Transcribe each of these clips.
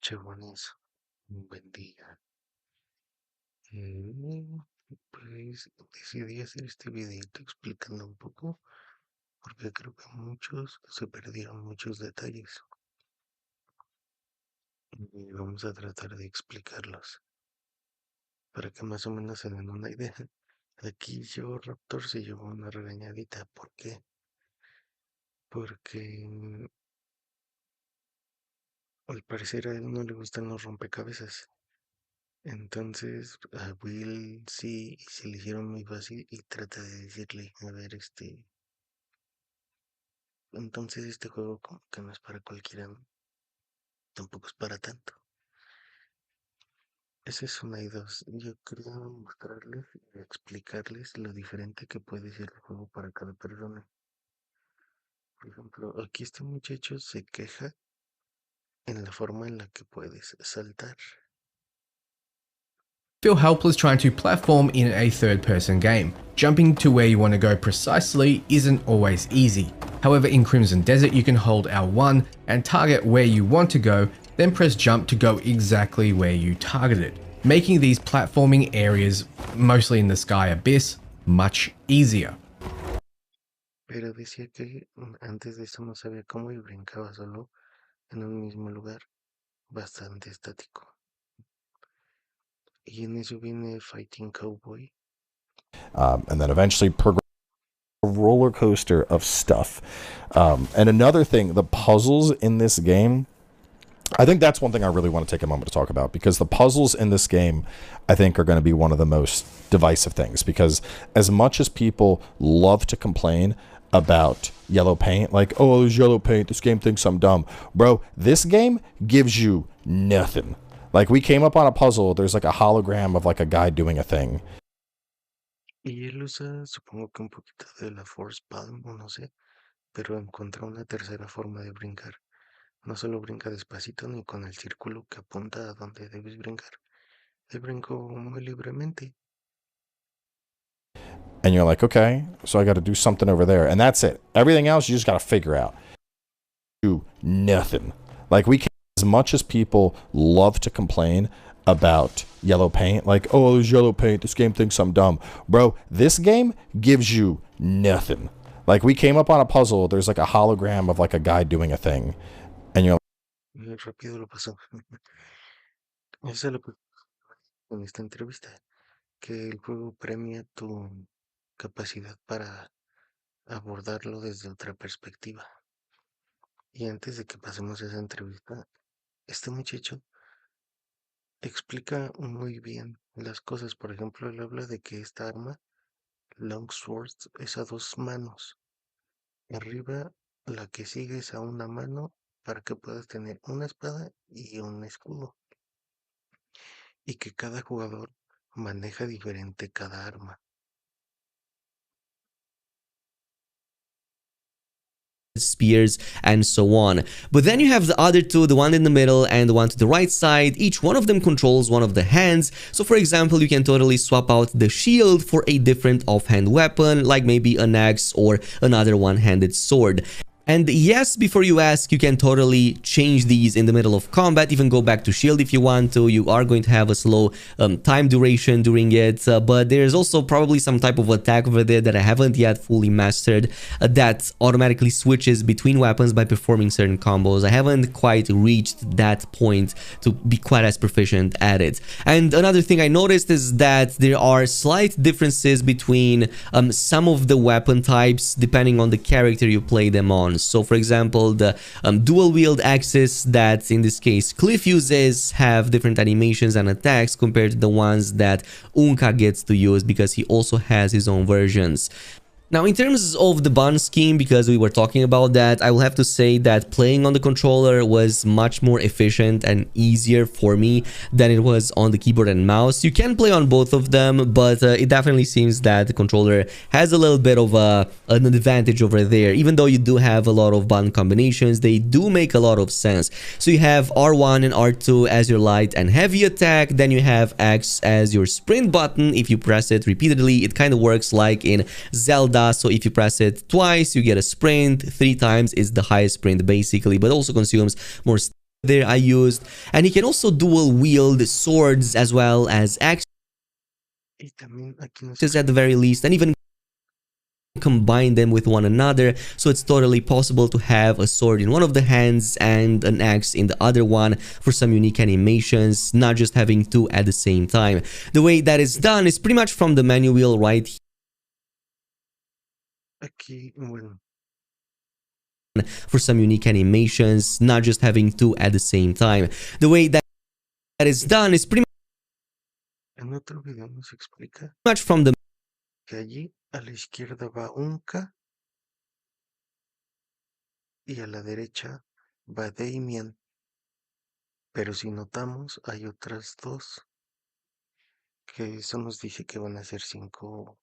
noche, buenas, un buen día. Eh, pues decidí hacer este videito explicando un poco, porque creo que muchos se perdieron muchos detalles. Y vamos a tratar de explicarlos, para que más o menos se den una idea. Aquí yo, Raptor, se llevó una regañadita. ¿Por qué? Porque al parecer a él no le gustan los rompecabezas. Entonces a Will sí se le hicieron muy fácil y trata de decirle, a ver, entonces este juego como que no es para cualquiera, ¿no? Tampoco es para tanto. Esa es una y dos. Yo quería mostrarles y explicarles lo diferente que puede ser el juego para cada persona. Por ejemplo, aquí este muchacho se queja en la forma en la que puedes saltar. Feel helpless trying to platform in a third-person game. Jumping to where you want to go precisely isn't always easy. However, in Crimson Desert you can hold L1 and target where you want to go, then press jump to go exactly where you targeted, making these platforming areas, mostly in the Sky Abyss, much easier. Pero decía que antes de eso no sabía cómo y brincaba solo en un mismo lugar, bastante estático. Y en eso viene Fighting Cowboy. And then eventually progress a roller coaster of stuff. And another thing, the puzzles in this game, I think that's one thing I really want to take a moment to talk about, because the puzzles in this game, I think, are going to be one of the most divisive things, because as much as people love to complain about yellow paint, like, oh, there's yellow paint, this game thinks I'm dumb. Bro, this game gives you nothing. Like, we came up on a puzzle, there's like a hologram of like a guy doing a thing. Y él usa, supongo que un poquito de la Force Palm, o no sé, pero encontró una tercera forma de brincar. No solo brinca despacito ni con el círculo que apunta a donde debes brincar. Él brincó muy libremente. And you're like, okay, so I got to do something over there. And that's it. Everything else, you just got to figure out. Do nothing. Like, we can, as much as people love to complain about yellow paint, like, oh, there's yellow paint, this game thinks I'm dumb. Bro, this game gives you nothing. Like, we came up on a puzzle, there's like a hologram of like a guy doing a thing. And you're Muy rápido lo pasó. Eso es lo que en esta entrevista, que el juego premia tu capacidad para abordarlo desde otra perspectiva. Y antes de que pasemos a esa entrevista, este muchacho explica muy bien las cosas. Por ejemplo, él habla de que esta arma, Longsword, es a dos manos. Arriba, la que sigue es a una mano para que puedas tener una espada y un escudo. Y que cada jugador maneja diferente cada arma. Spears and so on. But then you have the other two, the one in the middle and the one to the right side. Each one of them controls one of the hands. So for example, you can totally swap out the shield for a different offhand weapon, like maybe an axe or another one-handed sword. And yes, before you ask, you can totally change these in the middle of combat, even go back to shield if you want to. You are going to have a slow time duration during it, but there's also probably some type of attack over there that I haven't yet fully mastered that automatically switches between weapons by performing certain combos. I haven't quite reached that point to be quite as proficient at it. And another thing I noticed is that there are slight differences between some of the weapon types depending on the character you play them on. So for example, the dual wield axes that in this case Cliff uses have different animations and attacks compared to the ones that Unka gets to use, because he also has his own versions. Now, in terms of the button scheme, because we were talking about that, I will have to say that playing on the controller was much more efficient and easier for me than it was on the keyboard and mouse. You can play on both of them, but it definitely seems that the controller has a little bit of an advantage over there. Even though you do have a lot of button combinations, they do make a lot of sense. So you have R1 and R2 as your light and heavy attack, then you have X as your sprint button. If you press it repeatedly, it kind of works like in Zelda. So if you press it twice, you get a sprint. 3 times is the highest sprint basically, but also consumes more there I used, and he can also dual wield swords as well as axes Y también aquí nos at the very least, and even combine them with one another. So it's totally possible to have a sword in one of the hands and an axe in the other one for some unique animations, not just having two at the same time. The way that is done is pretty much from the menu wheel right aquí, bueno, for some unique animations, not just having two at the same time. The way that is done is pretty en otro video nos explica much from the que allí a la izquierda va un K y a la derecha va Damien, pero si notamos hay otras dos, que eso nos dice que van a ser cinco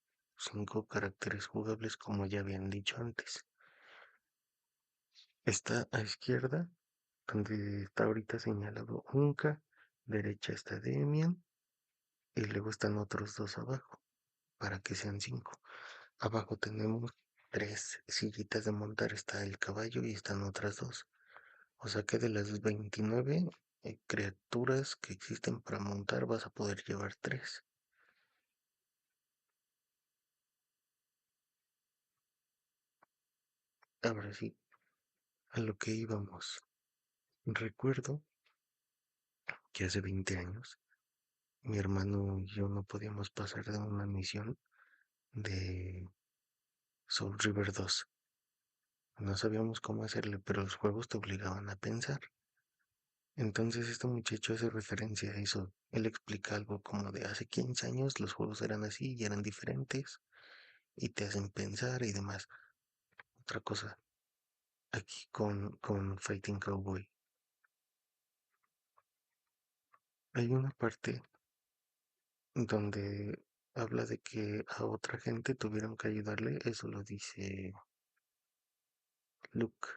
caracteres jugables como ya habían dicho antes. Está a izquierda, donde está ahorita señalado un K, derecha está Damien y luego están otros dos abajo, para que sean cinco. Abajo tenemos tres sillitas de montar, está el caballo y están otras dos. O sea que de las 29 criaturas que existen para montar vas a poder llevar tres. Ahora sí, a lo que íbamos. Recuerdo que hace 20 años mi hermano y yo no podíamos pasar de una misión de Soul River 2. No sabíamos cómo hacerle, pero los juegos te obligaban a pensar. Entonces este muchacho hace referencia a eso. Él explica algo como de hace 15 años los juegos eran así y eran diferentes y te hacen pensar y demás. Otra cosa, aquí con Fighting Cowboy. Hay una parte donde habla de que a otra gente tuvieron que ayudarle. Eso lo dice Luke.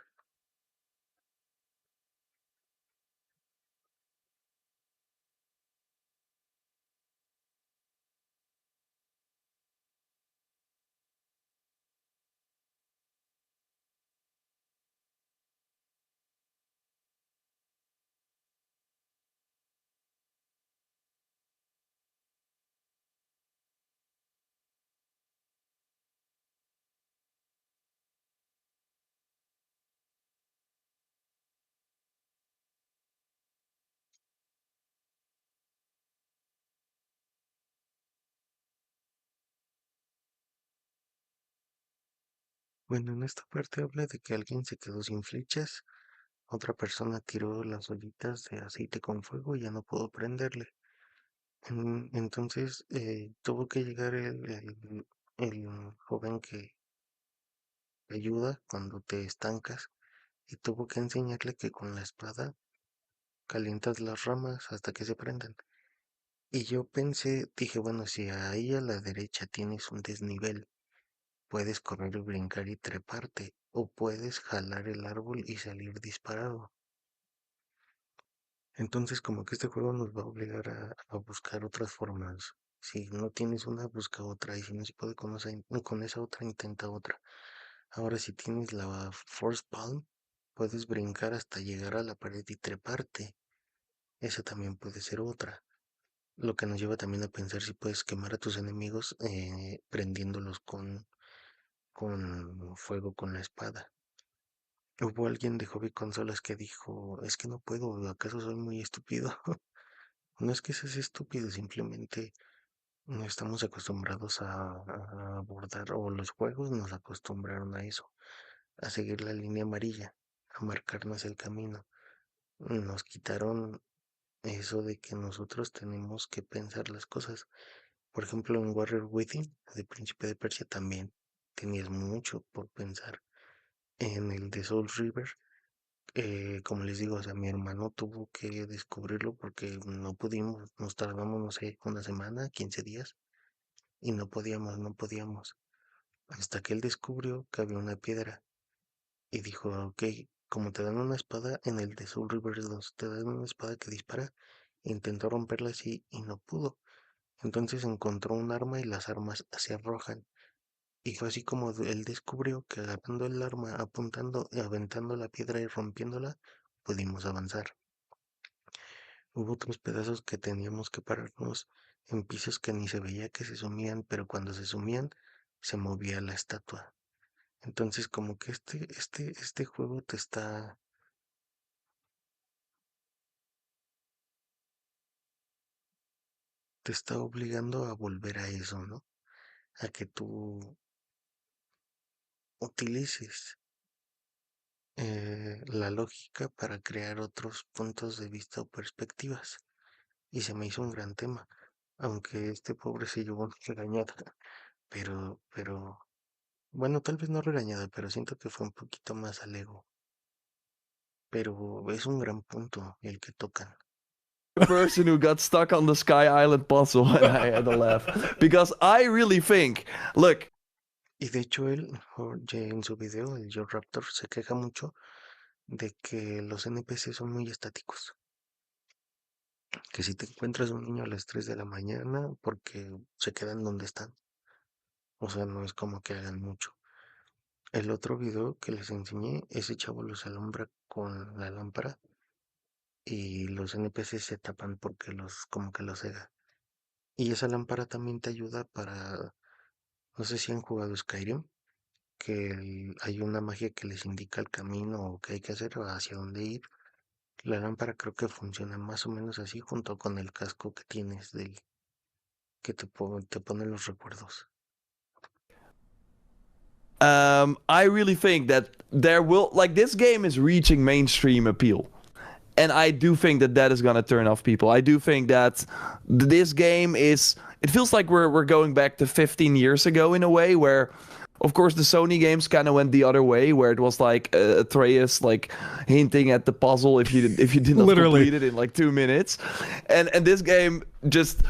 Bueno, en esta parte habla de que alguien se quedó sin flechas, otra persona tiró las ollitas de aceite con fuego y ya no pudo prenderle. Entonces tuvo que llegar el joven que ayuda cuando te estancas y tuvo que enseñarle que con la espada calientas las ramas hasta que se prendan. Y yo pensé, dije, bueno, si ahí a la derecha tienes un desnivel, puedes correr y brincar y treparte, o puedes jalar el árbol y salir disparado. Entonces como que este juego nos va a obligar a buscar otras formas. Si no tienes una, busca otra, y si no se puede con esa otra, intenta otra. Ahora si tienes la Force Palm, puedes brincar hasta llegar a la pared y treparte. Esa también puede ser otra. Lo que nos lleva también a pensar si puedes quemar a tus enemigos prendiéndolos con fuego con la espada. Hubo alguien de hobby consolas que dijo, es que no puedo, ¿acaso soy muy estúpido? No es que seas estúpido, simplemente no estamos acostumbrados a abordar, o los juegos nos acostumbraron a eso, a seguir la línea amarilla, a marcarnos el camino. Nos quitaron eso de que nosotros tenemos que pensar las cosas. Por ejemplo, en Warrior Within, de Príncipe de Persia, también tenías mucho por pensar. En el de Soul River, como les digo, o sea, mi hermano tuvo que descubrirlo porque no pudimos, nos tardamos, no sé, una semana, 15 días, y no podíamos, hasta que él descubrió que había una piedra, y dijo, ok, como te dan una espada, en el de Soul River 2, te dan una espada que dispara, intentó romperla así y no pudo, entonces encontró un arma y las armas se arrojan. Y fue así como él descubrió que agarrando el arma, apuntando, aventando la piedra y rompiéndola, pudimos avanzar. Hubo otros pedazos que teníamos que pararnos en pisos que ni se veía que se sumían, pero cuando se sumían se movía la estatua. Entonces como que este juego te está obligando a volver a eso, ¿no? A que tú utilices la lógica para crear otros puntos de vista o perspectivas. Y se me hizo un gran tema, aunque este pobre se llevó una regañada, pero, bueno, tal vez no regañada, pero siento que fue un poquito más al ego. Pero es un gran punto el que tocan. person who got stuck on the Sky Island puzzle, and I had to laugh because I really think, look, Y de hecho él, en su video, el Joe Raptor, se queja mucho de que los NPC son muy estáticos. Que si te encuentras un niño a las 3 de la mañana, porque se quedan donde están. O sea, no es como que hagan mucho. El otro video que les enseñé, ese chavo los alumbra con la lámpara y los NPC se tapan porque como que los cega. Y esa lámpara también te ayuda para, no sé si han jugado Skyrim, que hay una magia que les indica el camino o qué hay que hacer o hacia dónde ir. La lámpara creo que funciona más o menos así junto con el casco que tienes que te pone los recuerdos. I really think that there will, like, this game is reaching mainstream appeal. And I do think that that is going to turn off people. I do think that this game is, it feels like we're going back to 15 years ago in a way where, of course, the Sony games kind of went the other way, where it was like Atreus like hinting at the puzzle if you did not Literally. complete it in like 2 minutes, and this game just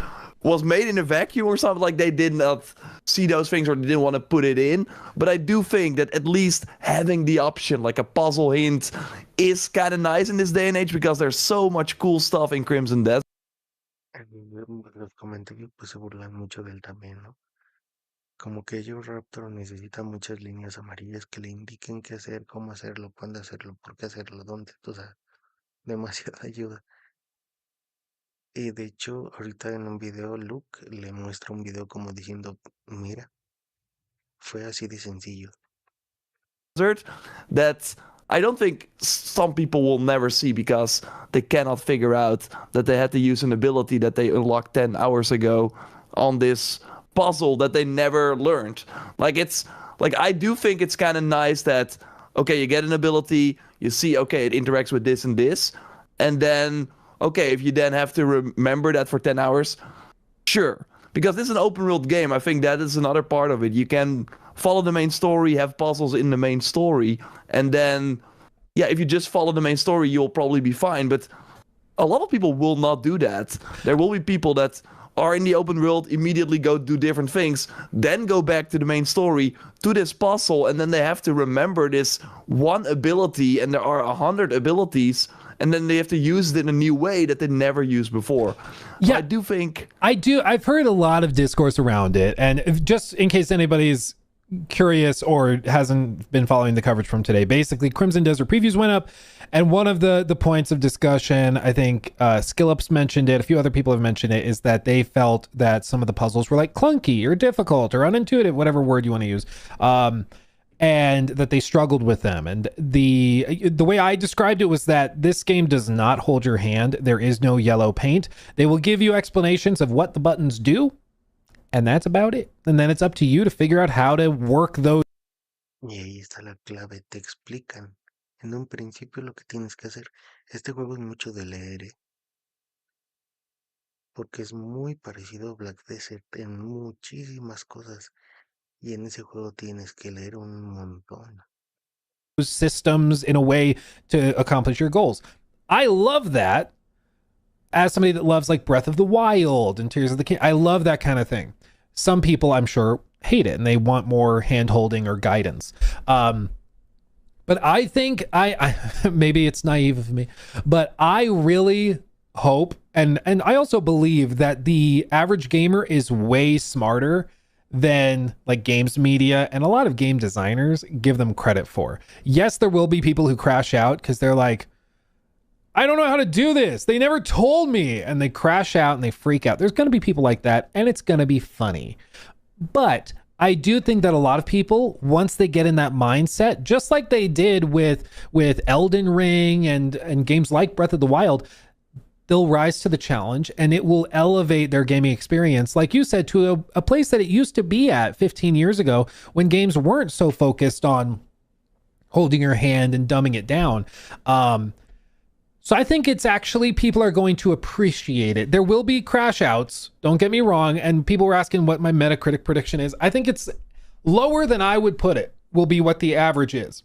was made in a vacuum or something. Like they did not see those things or they didn't want to put it in. But I do think that at least having the option, like a puzzle hint, is kind of nice in this day and age because there's so much cool stuff in Crimson Desert. Los comentarios pues se burlan mucho de él también, ¿no? Como que yo Raptor necesita muchas líneas amarillas que le indiquen qué hacer, cómo hacerlo, cuándo hacerlo, por qué hacerlo, dónde, o sea, demasiada ayuda. Y de hecho, ahorita en un video, Luke le muestra un video como diciendo, mira, fue así de sencillo. That I don't think some people will never see because they cannot figure out that they had to use an ability that they unlocked 10 hours ago on this puzzle that they never learned. Like it's like I do think it's kind of nice that okay, you get an ability, you see okay, it interacts with this and this, and then okay, if you then have to remember that for 10 hours, sure. Because this is an open world game, I think that is another part of it. You can follow the main story, have puzzles in the main story, and then, yeah, if you just follow the main story, you'll probably be fine. But a lot of people will not do that. There will be people that are in the open world, immediately go do different things, then go back to the main story, to this puzzle, and then they have to remember this one ability, and there are 100 abilities, and then they have to use it in a new way that they never used before. Yeah. So I do think... I've heard a lot of discourse around it, and just in case anybody's curious or hasn't been following the coverage from today, basically Crimson Desert previews went up, and one of the points of discussion, I think Skillups mentioned it, a few other people have mentioned it, is that they felt that some of the puzzles were like clunky or difficult or unintuitive, whatever word you want to use, and that they struggled with them. And the way I described it was that this game does not hold your hand. There is no yellow paint. They will give you explanations of what the buttons do, and that's about it. And then it's up to you to figure out how to work those. Y ahí está la clave, te explican en un principio lo que tienes que hacer. Este juego es mucho de leer, porque es muy parecido a Black Desert en muchísimas cosas. Y en ese juego tienes que leer un montón. Systems in a way to accomplish your goals. I love that. As somebody that loves like Breath of the Wild and Tears of the Kingdom, I love that kind of thing. Some people, I'm sure, hate it and they want more hand-holding or guidance. But I think I maybe it's naive of me, but I really hope and I also believe that the average gamer is way smarter than like games media and a lot of game designers give them credit for. Yes, there will be people who crash out because they're like, I don't know how to do this. They never told me. And they crash out and they freak out. There's going to be people like that, and it's going to be funny. But I do think that a lot of people, once they get in that mindset, just like they did with Elden Ring and games like Breath of the Wild, they'll rise to the challenge, and it will elevate their gaming experience, like you said, to a place that it used to be at 15 years ago, when games weren't so focused on holding your hand and dumbing it down. So I think it's actually, people are going to appreciate it. There will be crash outs, don't get me wrong. And people were asking what my Metacritic prediction is. I think it's lower than I would put it, will be what the average is.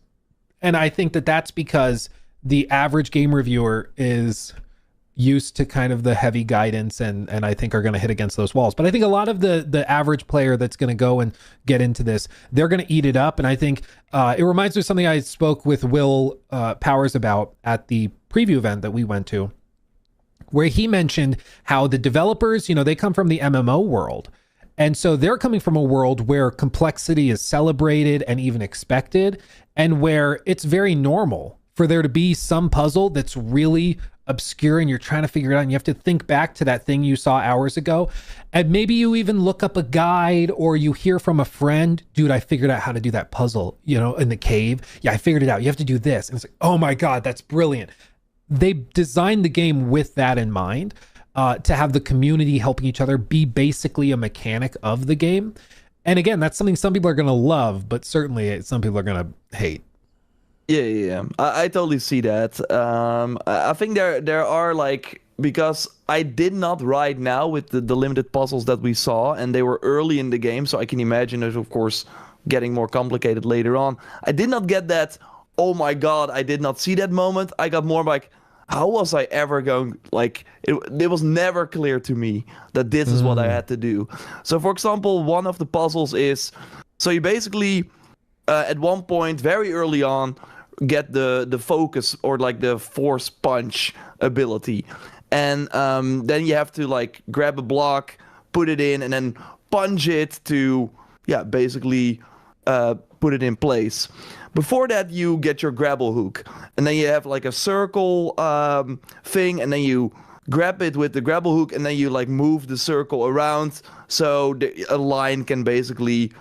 And I think that that's because the average game reviewer is used to kind of the heavy guidance, and I think are going to hit against those walls. But I think a lot of the average player that's going to go and get into this, they're going to eat it up. And I think it reminds me of something I spoke with Will Powers about at the preview event that we went to, where he mentioned how the developers, they come from the MMO world. And so they're coming from a world where complexity is celebrated and even expected, and where it's very normal for there to be some puzzle that's really obscure and you're trying to figure it out, and you have to think back to that thing you saw hours ago. And maybe you even look up a guide, or you hear from a friend, dude, I figured out how to do that puzzle, in the cave. Yeah, I figured it out. You have to do this. And it's like, oh my God, that's brilliant. They designed the game with that in mind, to have the community helping each other be basically a mechanic of the game. And again, that's something some people are going to love, but certainly some people are going to hate. Yeah. I totally see that. I think there are, like, because I did not ride now with the limited puzzles that we saw, and they were early in the game, so I can imagine there's, of course, getting more complicated later on. I did not get that, oh my God, I did not see that moment. I got more like, how was I ever going, like, it was never clear to me that this is what I had to do. So, for example, one of the puzzles is, so you basically, at one point, very early on, get the focus, or like the force punch ability. And then you have to, like, grab a block, put it in, and then punch it to, basically put it in place. Before that, you get your grapple hook, and then you have like a circle thing, and then you grab it with the grapple hook, and then you like move the circle around so a line can basically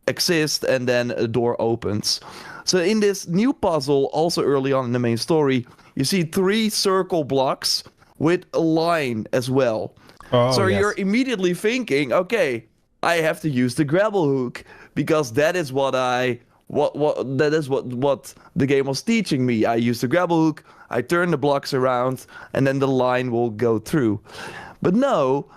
exist, and then a door opens. So in this new puzzle, also early on in the main story, you see 3 circle blocks with a line as well. So yes, you're immediately thinking, okay, I have to use the grapple hook, because that is what the game was teaching me. I use the grapple hook, I turn the blocks around, and then the line will go through. But no,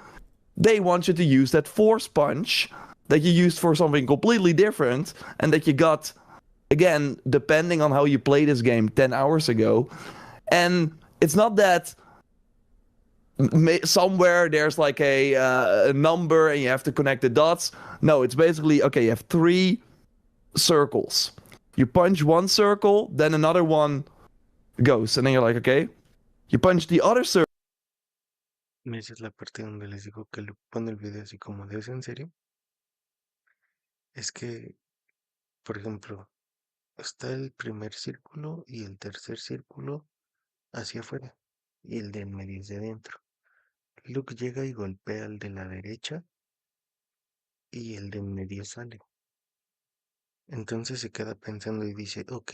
they want you to use that force punch that you used for something completely different, and that you got, again, depending on how you play this game 10 hours ago. And it's not that somewhere there's like a number and you have to connect the dots. No, it's basically, okay, you have 3 circles. You punch one circle, then another one goes, and then you're like, okay, you punch the other circle. Esa es la parte donde les digo que le pone el video así como de, ¿es en serio? Es que, por ejemplo, está el primer círculo y el tercer círculo hacia afuera, y el de en medio es de adentro. Luke llega y golpea al de la derecha, y el de en medio sale. Entonces se queda pensando y dice, ok,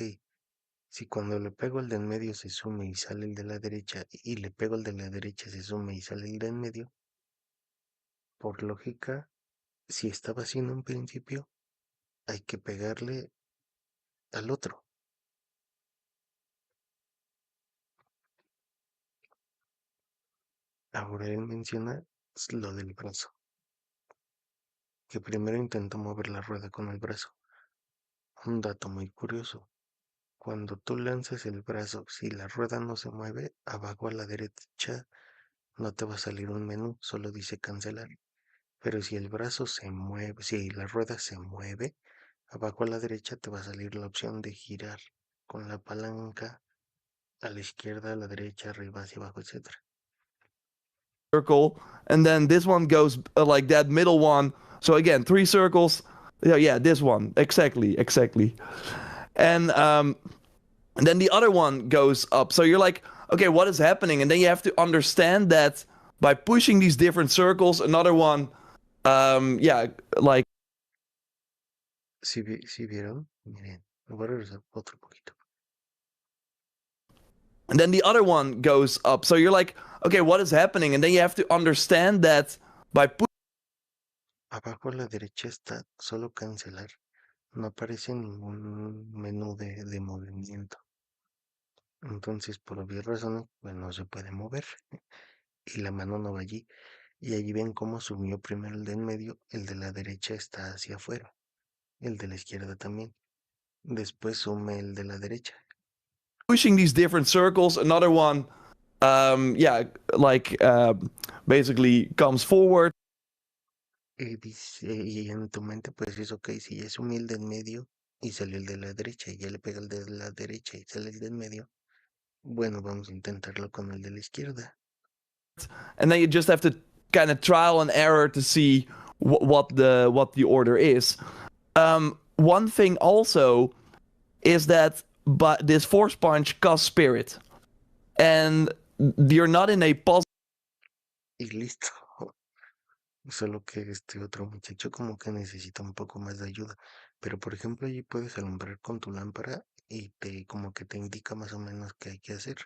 si cuando le pego al de en medio se sume y sale el de la derecha, y le pego al de la derecha se sume y sale el de en medio, por lógica, si estaba así en un principio, hay que pegarle al otro. Ahora él menciona lo del brazo, que primero intentó mover la rueda con el brazo. Un dato muy curioso. Cuando tú lanzas el brazo, si la rueda no se mueve, abajo a la derecha no te va a salir un menú, solo dice cancelar. Pero si el brazo se mueve, si la rueda se mueve, abajo a la derecha te va a salir la opción de girar con la palanca a la izquierda, a la derecha, arriba, hacia abajo, etc. Circle, and then this one goes like that middle one. So again, 3 circles. Yeah, this one. Exactly. And then the other one goes up. So you're like, okay, what is happening? And then you have to understand that by pushing these different circles, another one, like. Si vieron, miren, voy a regresar otro poquito. And then the other one goes up. So you're like, okay, what is happening? And then you have to understand that by Abajo a la derecha está solo cancelar. No aparece ningún menú de movimiento. Entonces, por obvias razones, pues no se puede mover. Y la mano no va allí. Y allí ven cómo subió primero el de en medio, el de la derecha está hacia afuera, el de la izquierda también. Después sume el de la derecha. pushing these different circles, another one, basically comes forward. Y en tu mente, pues es ok, si ya sumí el de en medio y salió el de la derecha, y ya le pega el de la derecha y sale el de en medio, bueno, vamos a intentarlo con el de la izquierda. And then you just have to kind of trial and error to see what the order is. One thing also is that but this force punch costs spirit, and you're not in a positive. Y listo. Solo que este otro muchacho como que necesita un poco más de ayuda. Pero por ejemplo, allí puedes alumbrar con tu lámpara y te como que te indica más o menos qué hay que hacer.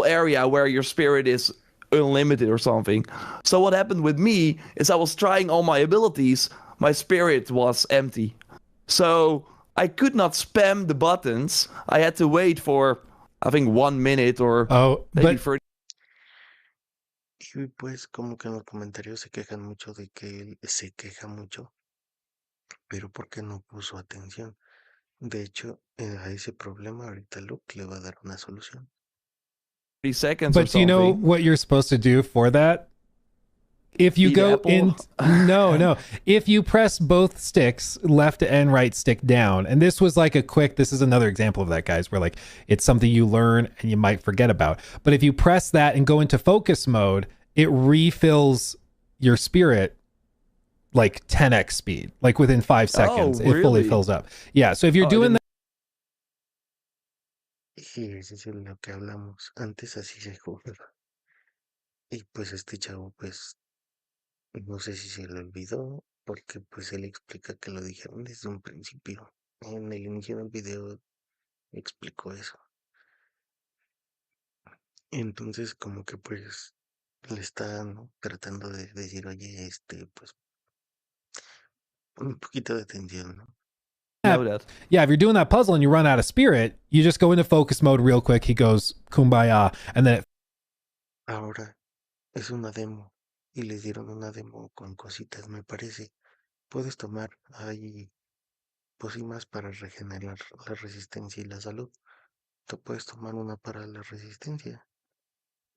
Area where your spirit is unlimited or something. So what happened with me is I was trying all my abilities, my spirit was empty. So I could not spam the buttons. I had to wait for, I think, 1 minute or maybe 30. Y pues como que en los comentarios se quejan mucho de que él se queja mucho, pero porque no puso atención. De hecho, a ese problema ahorita Luke le va a dar una solución. 30 seconds or But do you know something. what you're supposed to do for that? If you Eat go apple? in, no. If you press both sticks, left and right stick down, and this was like this is another example of that, guys, where like it's something you learn and you might forget about. But if you press that and go into focus mode, it refills your spirit like 10x speed, like within 5 seconds. It fully really? fills up. Yeah. So if you're I doing that, Y eso es lo que hablamos. Antes así se jugaba. Y pues este chavo, pues, no sé si se le olvidó, porque pues él explica que lo dijeron desde un principio. En el inicio del video explicó eso. Entonces como que pues le está, ¿no?, tratando de decir, oye, pues un poquito de atención, ¿no? know that. yeah, if you're doing that puzzle and you run out of spirit, you just go into focus mode real quick. He goes kumbaya, and then it Ahora es una demo y les dieron una demo con cositas, me parece. Puedes tomar ahí pócimas para regenerar la resistencia y la salud. Tú puedes tomar una para la resistencia.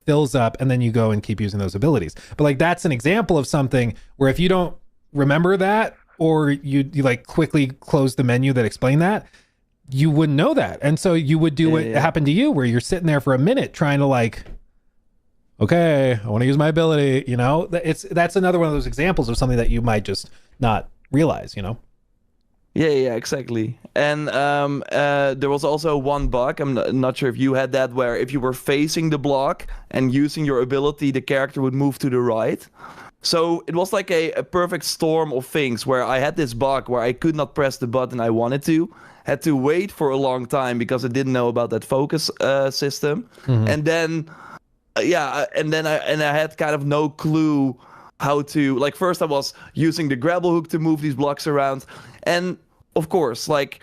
fills up, and then you go and keep using those abilities. But like that's an example of something where if you don't remember that, or you like quickly close the menu that explained that, you wouldn't know that. And so you would do what happened to you, where you're sitting there for a minute trying to like, okay, I want to use my ability, you know. That's another one of those examples of something that you might just not realize, you know. Yeah, exactly. And there was also one bug, I'm not sure if you had that, where if you were facing the block and using your ability, the character would move to the right. So it was like a perfect storm of things where I had this bug where I could not press the button I wanted to, had to wait for a long time because I didn't know about that focus system. And then, and I had kind of no clue how to, like, first I was using the grapple hook to move these blocks around. And of course, like,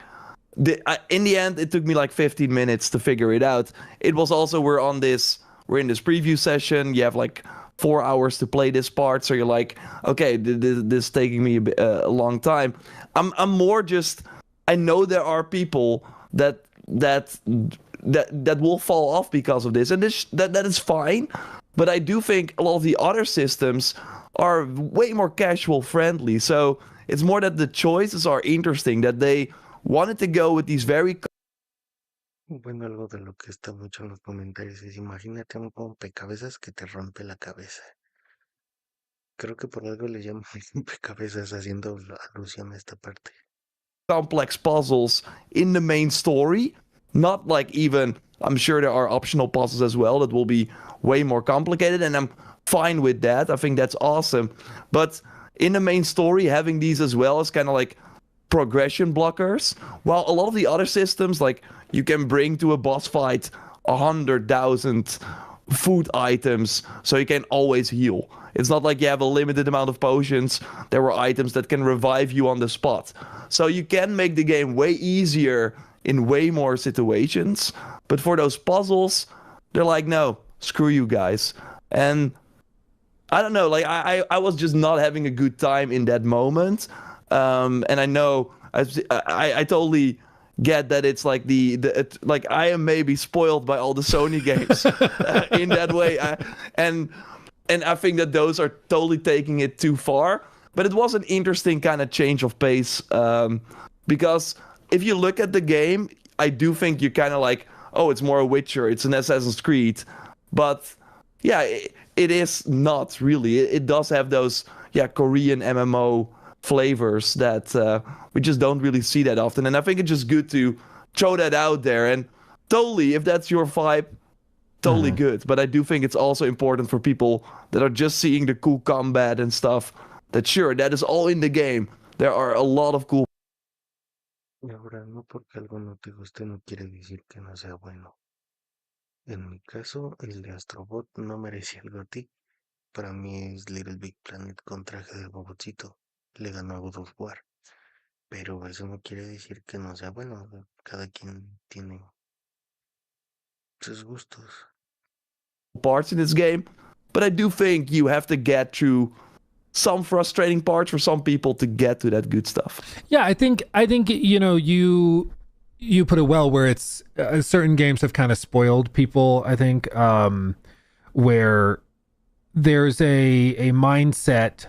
in the end, it took me like 15 minutes to figure it out. It was also, we're in this preview session. You have like 4 hours to play this part, so you're like, okay, this is taking me a long time. I'm more just, I know there are people that will fall off because of this, and that is fine. But I do think a lot of the other systems are way more casual friendly. So it's more that the choices are interesting, that they wanted to go with these very. Bueno, algo de lo que está mucho en los comentarios es, imagínate un rompecabezas que te rompe la cabeza. Creo que por algo le llaman rompecabezas, haciendo alusión a esta parte. Complex puzzles in the main story, not like even I'm sure there are optional puzzles as well that will be way more complicated, and I'm fine with that. I think that's awesome. But in the main story, having these as well is kind of like progression blockers. While a lot of the other systems, like you can bring to a boss fight 100,000 food items, so you can always heal. It's not like you have a limited amount of potions. There were items that can revive you on the spot. So you can make the game way easier in way more situations. But for those puzzles, they're like, no, screw you guys. And I don't know, like I was just not having a good time in that moment. And I know I totally get that it's like like I am maybe spoiled by all the Sony games in that way. And I think that those are totally taking it too far. But it was an interesting kind of change of pace, because if you look at the game, I do think you're kind of like, oh, it's more a Witcher, it's an Assassin's Creed. But yeah, it is not really. It does have those Korean MMO flavors that we just don't really see that often. And I think it's just good to throw that out there. And totally, if that's your vibe, totally good. But I do think it's also important for people that are just seeing the cool combat and stuff, that sure, that is all in the game. There are a lot of cool. Y ahora, no porque algo no te guste no quiere decir que no sea bueno. En mi caso, el de Astrobot no merecía el GOTY. Para mí es Little Big Planet con traje de robotcito. Le ganó a God of War. Pero eso no quiere decir que no sea bueno. Cada quien tiene sus gustos. Parts in this game, but I do think you have to get through some frustrating parts for some people to get to that good stuff. Yeah, I think you put it well, where it's certain games have kind of spoiled people. I think where there's a mindset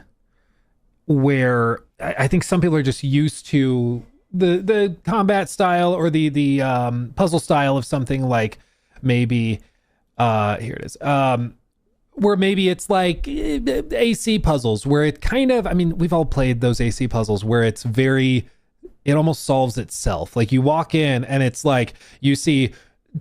where I think some people are just used to the combat style or the puzzle style of something like maybe here it is. Where maybe it's like AC puzzles, where it kind of, I mean, we've all played those AC puzzles where it's it almost solves itself. Like you walk in and it's like you see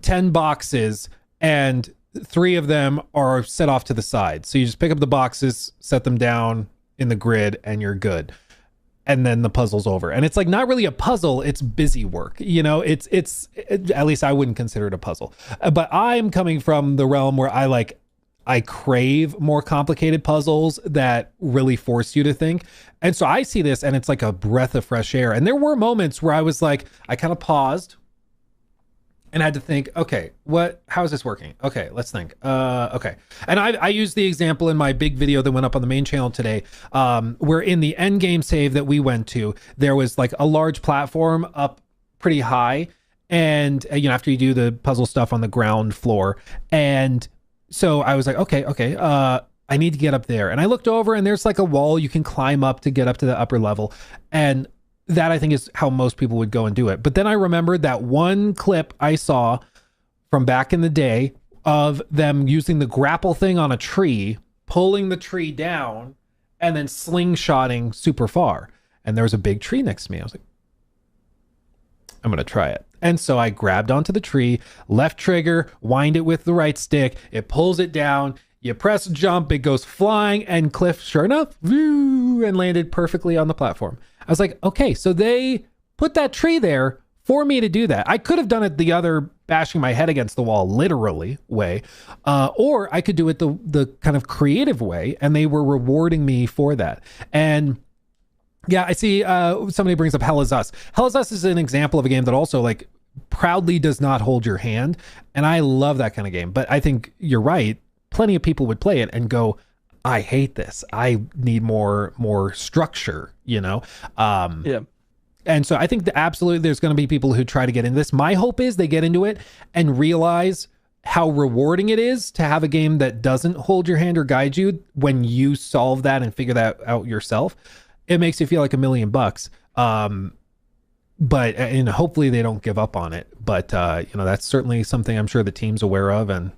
10 boxes and 3 of them are set off to the side. So you just pick up the boxes, set them down in the grid, and you're good. And then the puzzle's over. And it's like not really a puzzle, it's busy work. It's at least I wouldn't consider it a puzzle. But I'm coming from the realm where I crave more complicated puzzles that really force you to think. And so I see this and it's like a breath of fresh air. And there were moments where I was like, I kind of paused and had to think, okay, how is this working? Okay, let's think. Okay. And I used the example in my big video that went up on the main channel today, where in the end game save that we went to, there was like a large platform up pretty high. And, after you do the puzzle stuff on the ground floor, and so I was like, okay, I need to get up there. And I looked over and there's like a wall you can climb up to get up to the upper level. And that I think is how most people would go and do it. But then I remembered that one clip I saw from back in the day of them using the grapple thing on a tree, pulling the tree down and then slingshotting super far. And there was a big tree next to me. I was like, I'm going to try it. And so I grabbed onto the tree, left trigger, wind it with the right stick. It pulls it down. You press jump, it goes flying, and Cliff, sure enough, and landed perfectly on the platform. I was like, okay, so they put that tree there for me to do that. I could have done it the other bashing my head against the wall, literally way, or I could do it the kind of creative way, and they were rewarding me for that. And yeah, I see somebody brings up Hell is Us. Hell is Us is an example of a game that also like proudly does not hold your hand. And I love that kind of game. But I think you're right. Plenty of people would play it and go, I hate this. I need more structure, Yeah. And so I think that absolutely there's going to be people who try to get into this. My hope is they get into it and realize how rewarding it is to have a game that doesn't hold your hand or guide you when you solve that and figure that out yourself. It makes you feel like $1,000,000. But hopefully they don't give up on it. But that's certainly something I'm sure the team's aware of, and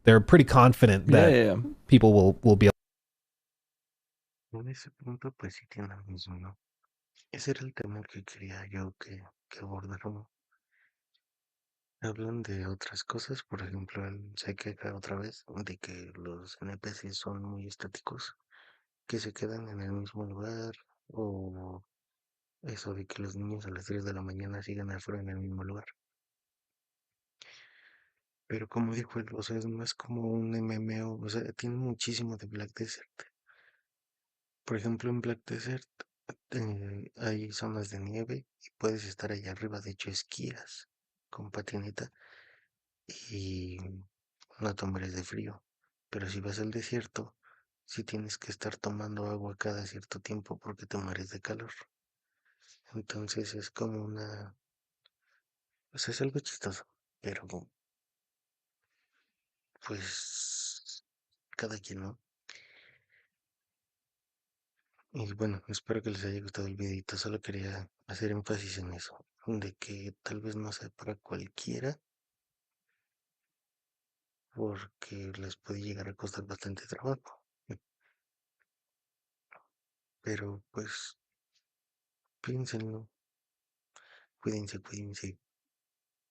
they're pretty confident that people will be. En ese punto, pues sí tiene lo mismo, ¿no? Ese era el tema que quería yo que abordáramos. Hablan de otras cosas, por ejemplo, se queja otra vez de que los NPCs son muy estáticos, que se quedan en el mismo lugar, o eso de que los niños a las 3 de la mañana sigan afuera en el mismo lugar. Pero como dijo él, o sea, no es como un MMO, o sea, tiene muchísimo de Black Desert. Por ejemplo, en Black Desert hay zonas de nieve y puedes estar allá arriba, de hecho esquías con patineta y no te mueres de frío. Pero si vas al desierto, sí tienes que estar tomando agua cada cierto tiempo porque te mueres de calor. Entonces es como una, o sea, es algo chistoso, pero pues cada quien, ¿no? Y bueno, espero que les haya gustado el videito, solo quería hacer énfasis en eso, de que tal vez no sea para cualquiera, porque les puede llegar a costar bastante trabajo. Pero pues piénsenlo, cuídense, cuídense.